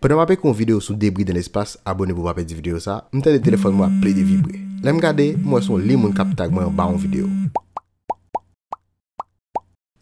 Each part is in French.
Pendant que je fais une vidéo sur débris dans l'espace, abonnez-vous pour pas perdre vidéo ça. Je le téléphone moi plein de vibrer. Là me regarder, moi son les moun k'ap tag moi en bas en vidéo.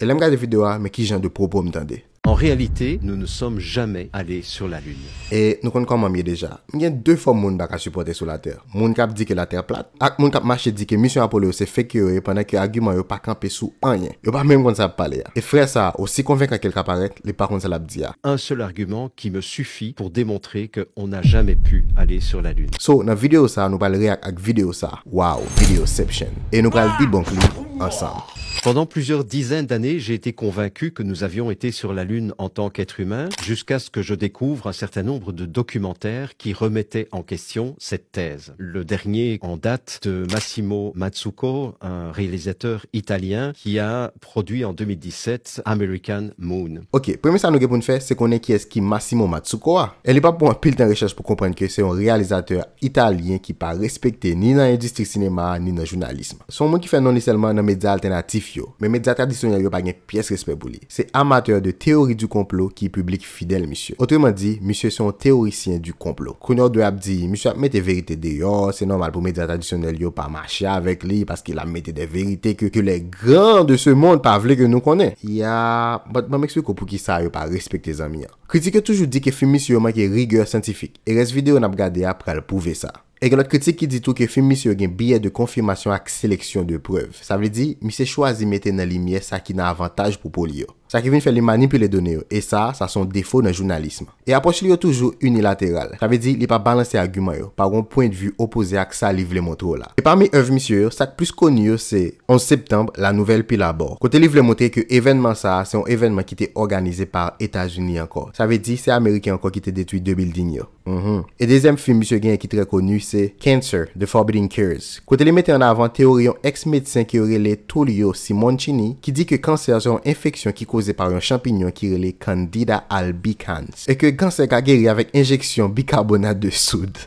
Et là me regarder vidéo mais qui genre de propos m'entendez. En réalité, nous ne sommes jamais allés sur la Lune. Et nous connaissons comment mieux déjà. Il y a deux formes de monde qui supporter sur la Terre. Moun qui dit que la Terre plate, et moun qui marche dit que mission Apollo c'est fake pendant que argument yo pas campé sous rien. Yo pas même comme ça parler. Et frère ça aussi convaincant quelqu'un apparaître, les par contre ça l'a dit. Un seul argument qui me suffit pour démontrer qu'on n'a jamais pu aller sur la Lune. So, dans vidéo ça, nous allons réagir avec vidéo ça. Wow, Videoception. Et nous allons dire bon clip ensemble. Pendant plusieurs dizaines d'années, j'ai été convaincu que nous avions été sur la Lune en tant qu'être humain, jusqu'à ce que je découvre un certain nombre de documentaires qui remettaient en question cette thèse. Le dernier en date de Massimo Mazzucco, un réalisateur italien qui a produit en 2017 American Moon. Ok, premier ça nous avons faire, c'est qu'on est qui est-ce qui Massimo Mazzucco. Elle n'est pas pour un pile de recherche pour comprendre que c'est un réalisateur italien qui pas respecté ni dans l'industrie cinéma ni dans le journalisme. Son monde qui fait non seulement dans les médias alternatifs, mais médias traditionnels, pas de pièce respect pour lui. C'est amateur de théorie du complot qui est public fidèle, monsieur. Autrement dit, monsieur c'est un théoricien du complot. Kounor doit dire, monsieur a mis des vérités dehors, c'est normal pour médias traditionnels, yo pas marcher avec lui parce qu'il a mis des vérités que les grands de ce monde pas voulu que nous connaissons. Il y a, bon, m'explique pour qui ça, yo pas respecter les amis. Critique toujours dit que film monsieur manque rigueur scientifique. Et reste vidéo n'a regardé après le prouver ça. Et l'autre critique qui dit tout que film monsieur a un billet de confirmation avec sélection de preuves. Ça veut dire, monsieur choisit mettre dans la lumière ça qui n'a avantage pour polio. Ça qui vient faire les manipuler les données. Et ça son défaut dans le journalisme. Et approche lui toujours unilatéral. Ça veut dire, il pas balancer argument par un point de vue opposé à ça livre les montre là. Et parmi œuvres monsieur, ça plus connu c'est 11 septembre, la nouvelle pile à bord. Côté livre montrer que événement ça, c'est un événement qui était organisé par États-Unis encore. Ça veut dire, c'est américain encore qui était détruit 2 buildings. Et deuxième film monsieur Gain qui est très connu, c'est Cancer, The Forbidden Cures. Côté les mettre en avant théorie un ex-médecin qui relève Tullio Simoncini qui dit que cancer c'est une infection qui causée par un champignon qui relève Candida albicans et que cancer a guéri avec injection bicarbonate de soude.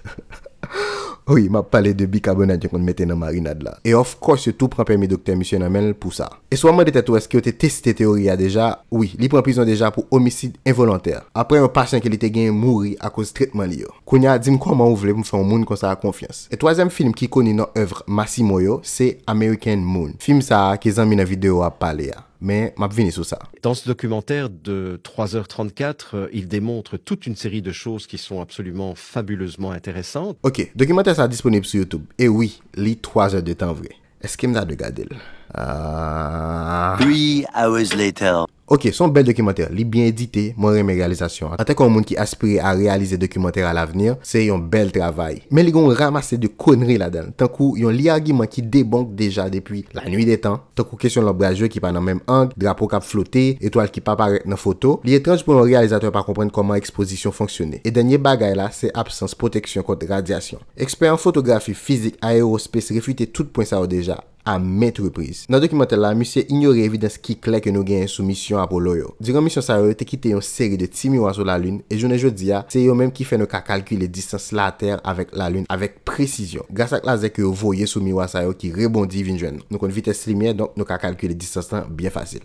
Oui, m'a parlé de bicarbonate qu'on mettait dans marinade là. Et of course, tout prend permis docteur monsieur Namel pour ça. Et soit moi de tête est-ce que tu testé théorie déjà? Oui, il prend prison déjà pour homicide involontaire. Après un patient qui était gagné mourir à cause de traitement lié. Kounya dit comment vous voulez me faire un monde comme ça à confiance. Et troisième film qui connaît dans œuvre Massimo yo, c'est American Moon. Film ça qui ont mis dans vidéo à parler. Mais m'a venu sur ça. Dans ce documentaire de 3h34, il démontre toute une série de choses qui sont absolument fabuleusement intéressantes. Ok, documentaire ça disponible sur YouTube. Et oui, lit 3 heures de temps vrai. Est-ce qu'il me a de regarder? 3 hours later. Ok, son bel documentaire, li bien édité, moi mes réalisations. En tant qu'un monde qui aspire à réaliser documentaire à l'avenir, c'est un bel travail. Mais li gon ramassé de conneries là-dedans. Tant coup, yon li argument qui débonque déjà depuis la nuit des temps. Tant coup question l'embrasure qui pas dans même angle, drapeau qui flotter, étoile qui pas paraître dans photo. Li étrange pour un réalisateur pas comprendre comment exposition fonctionne. Et dernier bagay là, c'est absence protection contre radiation. Expert en photographie, physique, aérospace, réfuté tout point ça déjà. À maintes reprises. Dans le documentaire là, monsieur ignorait évidence qui clair que nous gagnons sous mission Apollo yo. Durant mission ça yo, te quitté une série de petits miroirs sur la lune et journée jodi a, c'est eux même qui fait nous calculer distance la Terre avec la lune avec précision. Grâce à laser que vous voyez sous miroir ça yo qui rebondit vinn joindre. Nous connaissons vitesse lumière donc nous calculer distance bien facile.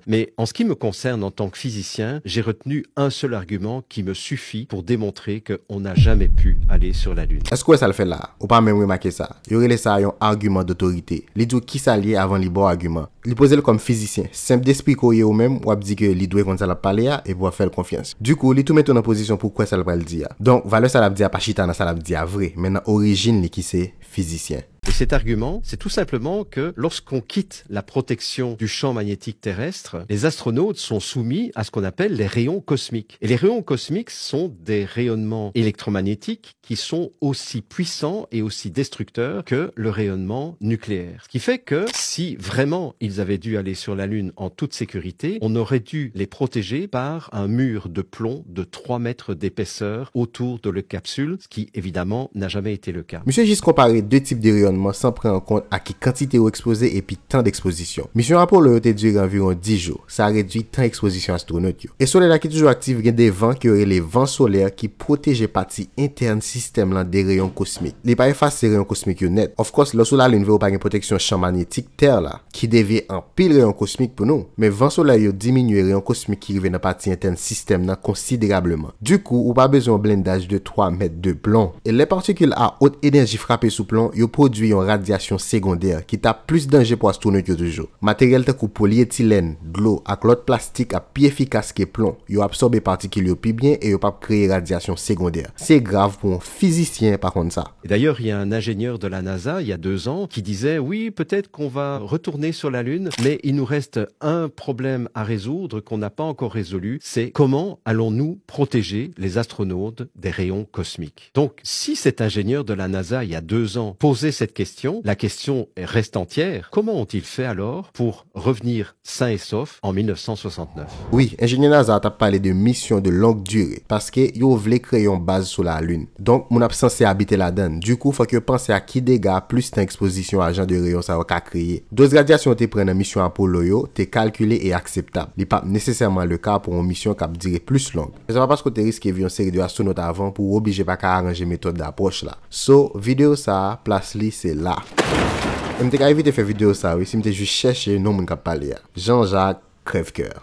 Mais en ce qui me concerne en tant que physicien, j'ai retenu un seul argument qui me suffit pour démontrer qu'on n'a jamais pu aller sur la Lune. Est-ce que ça le fait là? Ou pas même remarquer ça? Il y aurait ça un argument d'autorité. Il dit qui s'allie avant les bons arguments. Il pose le comme physicien. Simple d'esprit qu'il ou même, ou dit que il doit comme ça la parler et pour faire confiance. Du coup, il tout met en position pour quoi ça le dire. Donc, valeur ça la dire pas chita, ça la dire vrai. Maintenant, origine qui c'est physicien. Et cet argument, c'est tout simplement que lorsqu'on quitte la protection du champ magnétique terrestre, les astronautes sont soumis à ce qu'on appelle les rayons cosmiques. Et les rayons cosmiques sont des rayonnements électromagnétiques qui sont aussi puissants et aussi destructeurs que le rayonnement nucléaire. Ce qui fait que si vraiment ils avaient dû aller sur la Lune en toute sécurité, on aurait dû les protéger par un mur de plomb de 3 mètres d'épaisseur autour de la capsule, ce qui évidemment n'a jamais été le cas. Monsieur juste comparé deux types de rayonnements seulement sans prendre en compte à qui quantité ou exposé et puis temps d'exposition. Mission Apollo a duré environ 10 jours. Ça réduit temps d'exposition astronaute. Et soleil là qui est toujours actif, il y a des vents qui auraient les vents solaires qui protègent partie interne système là des rayons cosmiques. Les pas effacer les rayons cosmiques net. Of course, lorsque la lune veut pas une protection champ magnétique terre là qui dévie en pile rayons cosmiques pour nous. Mais vent solaire yo diminue les rayons cosmiques qui arrivent dans partie interne système là considérablement. Du coup, ou pas besoin de blindage de 3 mètres de plomb. Et les particules à haute énergie frappées sous plomb, yo produit une radiation secondaire qui t'a plus danger pour astronautes toujours. Matériel tel que polyéthylène, de l'eau ak l'autre plastique a plus efficace que plomb. Yo absorbe particules yo plus bien et yo pas créer radiation secondaire. C'est grave pour un physicien par contre ça. Et d'ailleurs, il y a un ingénieur de la NASA il y a 2 ans qui disait oui, peut-être qu'on va retourner sur la Lune, mais il nous reste un problème à résoudre qu'on n'a pas encore résolu, c'est comment allons-nous protéger les astronautes des rayons cosmiques. Donc, si cet ingénieur de la NASA il y a 2 ans posait cette question, la question reste entière. Comment ont-ils fait alors pour revenir sains et saufs en 1969? Oui, ingénieur NASA t'a parlé de mission de longue durée parce que yo voulait créer une base sur la Lune. Donc, mon absence c'est habiter là-dedans. Du coup, faut que penser à qui dégâts plus temps exposition à agent de rayon ça va créer. Dose radiation te prenne en mission Apollo yo, te calculé et acceptable. Il pas nécessairement le cas pour une mission qui durer plus longue. C'est pas parce que tu risques de vivre une série de astronautes avant pour obliger pas qu'à arranger méthode d'approche là. So, vidéo ça, place li c'est là. Je m'te ka éviter faire vidéo ça, oui, si m'te juste chercher non moun k'ap parler. Jean-Jacques Crève-Cœur.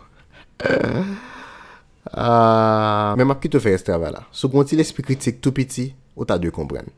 Mais m'a plutôt faire ce travail là. So, quand il esprit critique tout petit, ou t'as dû comprendre.